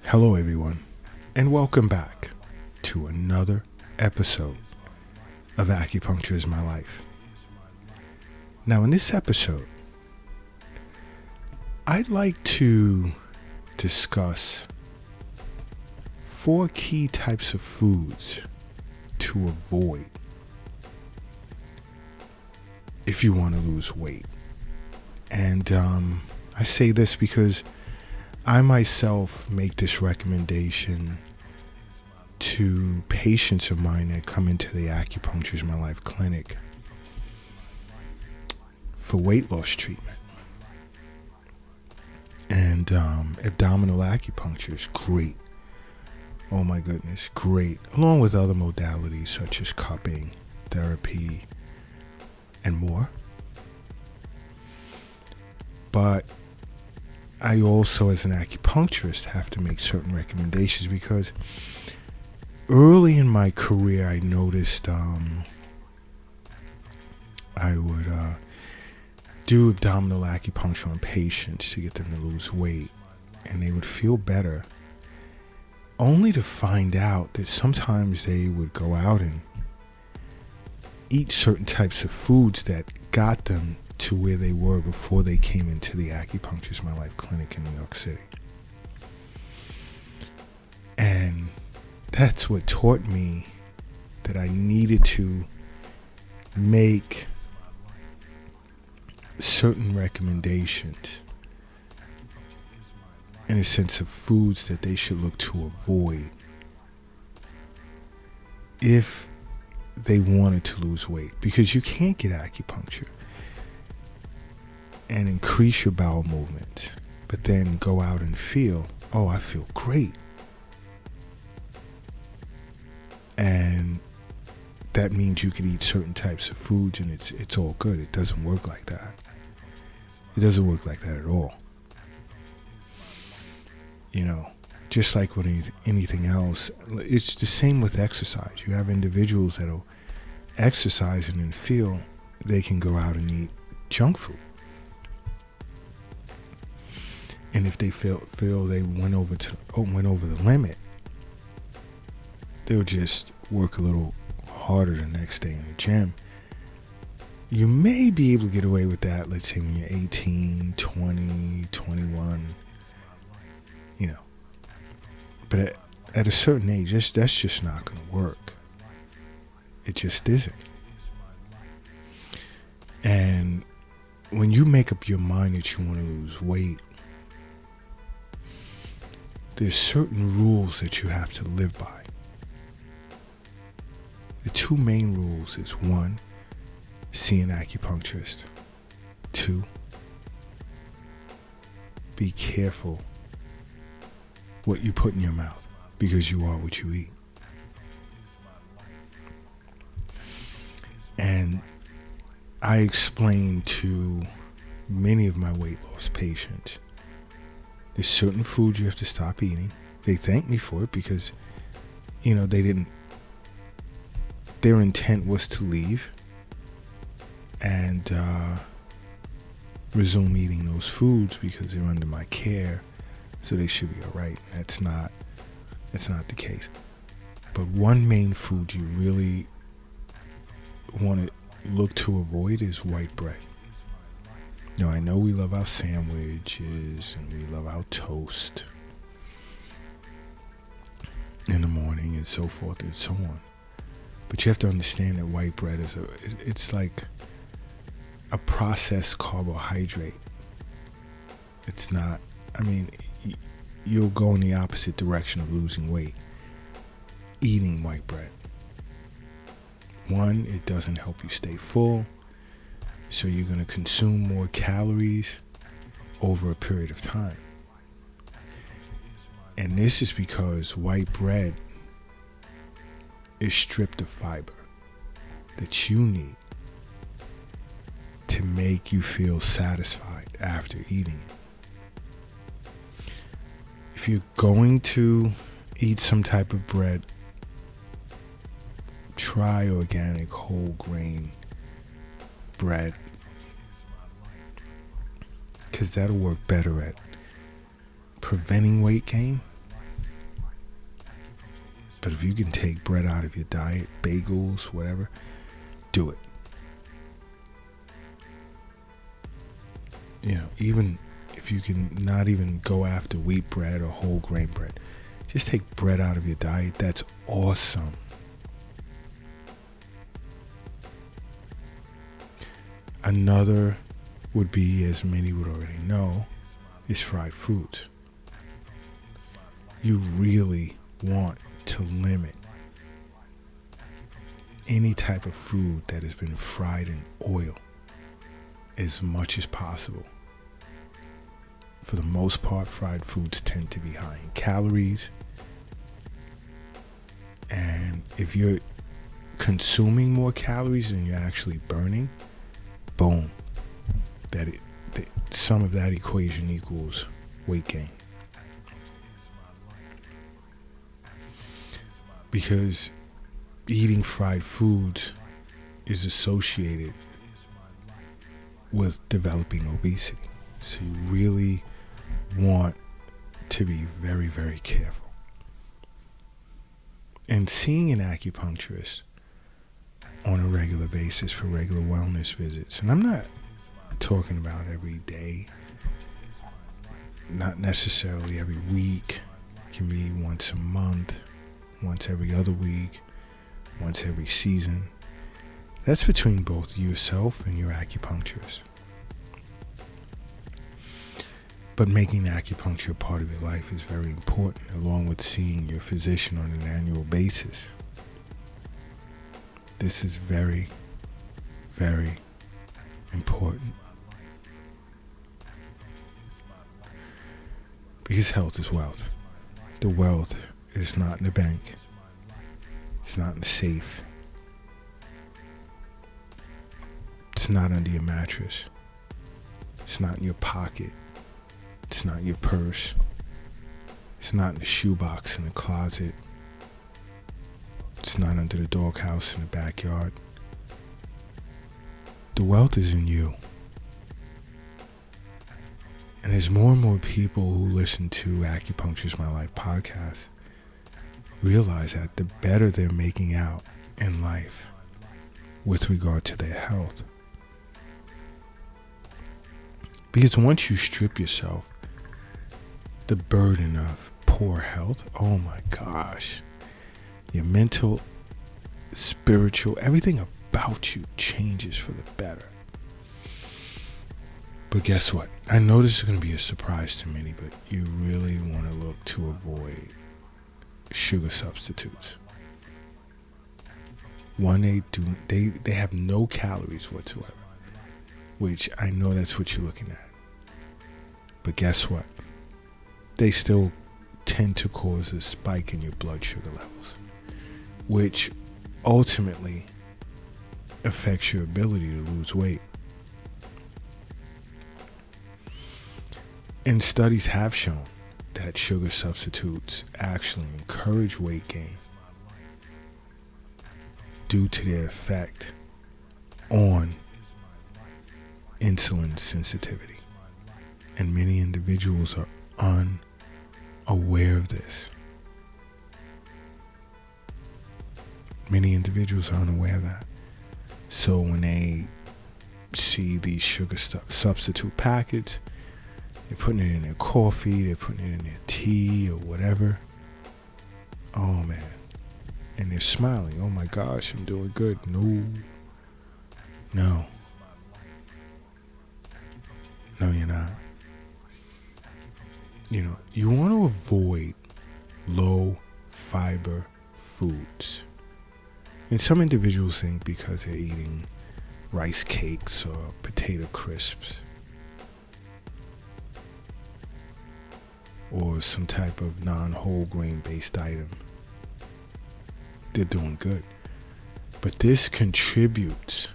Hello, everyone, and welcome back to another episode of Acupuncture is My Life. Now, in this episode, I'd like to discuss 4 key types of foods to avoid if you want to lose weight. And I say this because I myself make this recommendation to patients of mine that come into the Acupuncture is My Life clinic for weight loss treatment. And abdominal acupuncture is great. Oh my goodness, great. Along with other modalities such as cupping, therapy, and more. But I also, as an acupuncturist, have to make certain recommendations because early in my career, I noticed I would do abdominal acupuncture on patients to get them to lose weight, and they would feel better, only to find out that sometimes they would go out and eat certain types of foods that got them to where they were before they came into the Acupuncture is My Life clinic in New York City. And that's what taught me that I needed to make certain recommendations in a sense of foods that they should look to avoid if they wanted to lose weight, because you can't get acupuncture and increase your bowel movement but then go out and feel, oh, I feel great, and that means you can eat certain types of foods and it's all good. It doesn't work like that. It doesn't work like that at all. You know, just like with anything else, it's the same with exercise. You have individuals that'll exercise and then feel they can go out and eat junk food. And if they feel they went over the limit, they'll just work a little harder the next day in the gym. You may be able to get away with that, let's say when you're 18, 20, 21, you know. But at a certain age, that's just not going to work. It just isn't. And when you make up your mind that you want to lose weight, there's certain rules that you have to live by. The 2 main rules is 1, see an acupuncturist. 2, be careful what you put in your mouth, because you are what you eat. And I explain to many of my weight loss patients, there's certain foods you have to stop eating. They thank me for it because, you know, their intent was to leave and resume eating those foods because they're under my care, so they should be all right. That's not the case. But one main food you really want to look to avoid is white bread. Now, I know we love our sandwiches and we love our toast in the morning and so forth and so on. But you have to understand that white bread it's like a processed carbohydrate. It's not, I mean, you'll go in the opposite direction of losing weight eating white bread. 1, it doesn't help you stay full, so you're going to consume more calories over a period of time. And this is because white bread is stripped of fiber that you need to make you feel satisfied after eating it. If you're going to eat some type of bread, try organic whole grain bread, because that'll work better at preventing weight gain But if you can take bread out of your diet, bagels, whatever, do it. Even if you can not even go after wheat bread or whole grain bread, just take bread out of your diet. That's awesome. Another would be, as many would already know, is fried foods. You really want to limit any type of food that has been fried in oil as much as possible. For the most part, fried foods tend to be high in calories. And if you're consuming more calories than you're actually burning, boom, some of that equation equals weight gain. Because eating fried foods is associated with developing obesity. So you really want to be very, very careful. And seeing an acupuncturist on a regular basis for regular wellness visits, and I'm not talking about every day, not necessarily every week, it can be once a month, once every other week, once every season. That's between both yourself and your acupuncturist. But making acupuncture a part of your life is very important, along with seeing your physician on an annual basis. This is very, very important. Because health is wealth. The wealth is not in the bank. It's not in the safe. It's not under your mattress. It's not in your pocket. It's not in your purse. It's not in the shoebox in the closet. It's not under the doghouse in the backyard. The wealth is in you. And as more and more people who listen to Acupuncture's My Life podcast realize that the better they're making out in life with regard to their health. Because once you strip yourself the burden of poor health, oh my gosh, your mental, spiritual, everything about you changes for the better. But guess what? I know this is going to be a surprise to many, but you really want to look to avoid sugar substitutes. One, they have no calories whatsoever, which I know that's what you're looking at. But guess what? They still tend to cause a spike in your blood sugar levels, which ultimately affects your ability to lose weight. And studies have shown that sugar substitutes actually encourage weight gain due to their effect on insulin sensitivity. And many individuals are unaware of this. Many individuals are unaware of that. So when they see these sugar substitute packets, they're putting it in their coffee, they're putting it in their tea or whatever. Oh man. And they're smiling. Oh my gosh, I'm doing good. No, you're not. You want to avoid low fiber foods. And some individuals think because they're eating rice cakes or potato crisps or some type of non-whole grain based item, they're doing good. But this contributes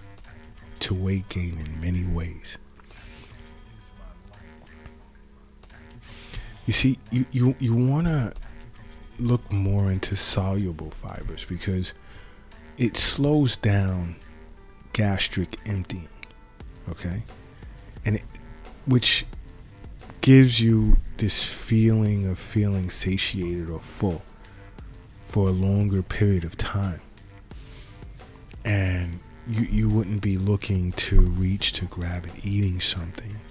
to weight gain in many ways. You see, you want to look more into soluble fibers because it slows down gastric emptying, okay? And which gives you this feeling of feeling satiated or full for a longer period of time. And you wouldn't be looking to reach to grab it, eating something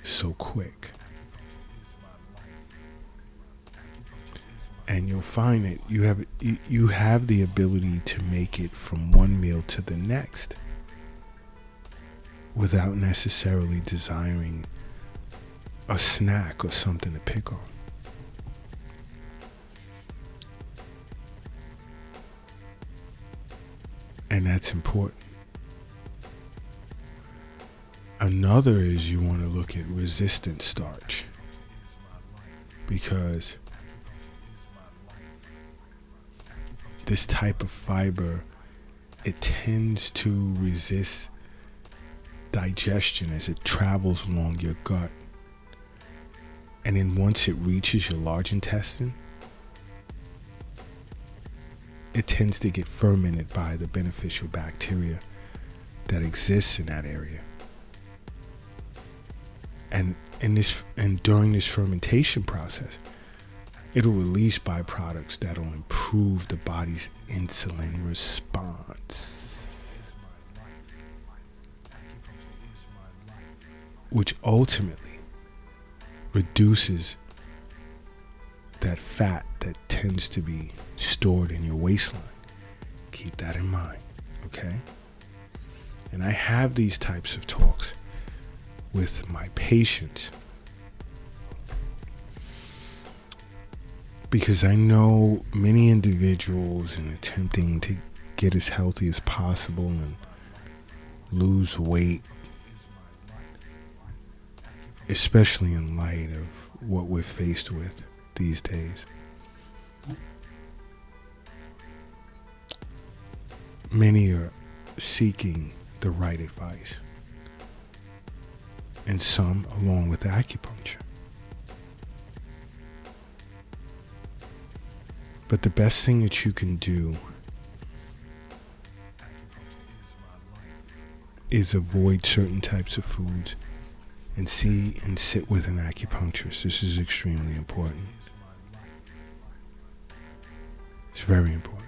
so quick. And you'll find that you have the ability to make it from one meal to the next without necessarily desiring a snack or something to pick on. And that's important. Another is you want to look at resistant starch, because this type of fiber, it tends to resist digestion as it travels along your gut. And then once it reaches your large intestine, it tends to get fermented by the beneficial bacteria that exists in that area. And during this fermentation process, it'll release byproducts that'll improve the body's insulin response, which ultimately reduces that fat that tends to be stored in your waistline. Keep that in mind, okay? And I have these types of talks with my patients because I know many individuals, in attempting to get as healthy as possible and lose weight, especially in light of what we're faced with these days, many are seeking the right advice, and some along with acupuncture. But the best thing that you can do is avoid certain types of foods and see and sit with an acupuncturist. This is extremely important. It's very important.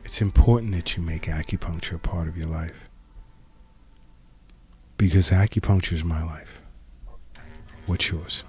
It's important that you make acupuncture a part of your life, because acupuncture is my life. What's yours?